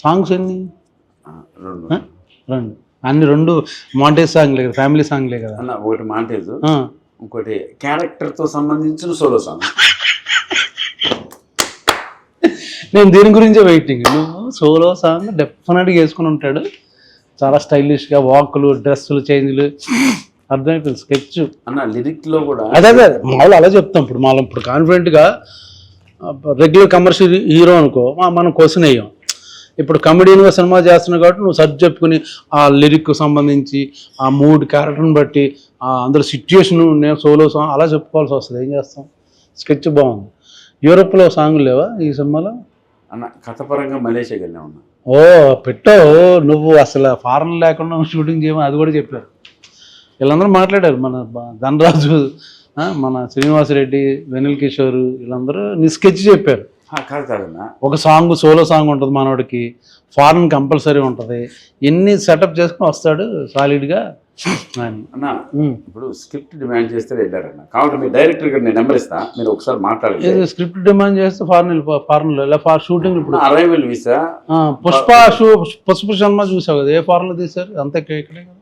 Songs ఎన్ని? రెండు రెండు. అన్ని రెండు మాంటేజ్ సాంగ్లే కదా, ఫ్యామిలీ సాంగ్లే కదా అన్న. ఒకటి మాంటేజ్, ఇంకోటి క్యారెక్టర్తో సంబంధించిన సోలో సాంగ్. నేను దీని గురించే వెయిటింగ్. నువ్వు సోలో సాంగ్ డెఫినెట్గా వేసుకుని ఉంటాడు, చాలా స్టైలిష్గా వాకులు, డ్రెస్సులు, చేంజ్లు, అర్థమైపోయింది. స్కెచ్ అన్న లిరిక్లో కూడా అదే మామూలు అలా చెప్తాం. ఇప్పుడు మనం ఇప్పుడు కాన్ఫిడెంట్గా రెగ్యులర్ కమర్షియల్ హీరో అనుకో మనం క్వశ్చన్ వేయం. ఇప్పుడు కమెడీన్గా సినిమా చేస్తున్నావు కాబట్టి నువ్వు సర్చ్ చెప్పుకుని ఆ లిరిక్ సంబంధించి ఆ మూడ్ క్యారెక్టర్ని బట్టి అందరూ సిచ్యుయేషన్ నేను సోలో సాంగ్ అలా చెప్పుకోవాల్సి వస్తుంది. ఏం చేస్తాం, స్కెచ్ బాగుంది. యూరోప్లో సాంగ్ లేవా ఈ సినిమాలో? అన్న కథపరంగా మలేషియాకి వెళ్ళా ఉన్నా. ఓ పెట్టావు నువ్వు, అసలు ఫారెన్ లేకుండా షూటింగ్ చేయమని అది కూడా చెప్పారు. వీళ్ళందరూ మాట్లాడారు, మన ధనరాజు, మన శ్రీనివాసరెడ్డి, వెనిల్ కిషోర్, వీళ్ళందరూ నీ స్కెచ్ చెప్పారు. కాదు కాదన్నా, ఒక సాంగ్ సోలో సాంగ్ ఉంటుంది మనోడికి, ఫారెన్ కంపల్సరీ ఉంటుంది, ఎన్ని సెటప్ చేసుకుని వస్తాడు సాలిడ్గా అని. అన్న ఇప్పుడు స్క్రిప్ట్ డిమాండ్ చేస్తే వెళ్ళారన్న, కాబట్టి మీ డైరెక్టర్ గారు నేను నెంబర్ ఇస్తా, మీరు ఒకసారి మాట్లాడండి. స్క్రిప్ట్ డిమాండ్ చేస్తే ఫారెన్లో ఇలా షూటింగ్. ఇప్పుడు అరైవల్ వీసా పుష్ప సినిమా చూసావు కదా, ఏ ఫారెన్లో తీశారు? అంతే ఇక్కడే కదా.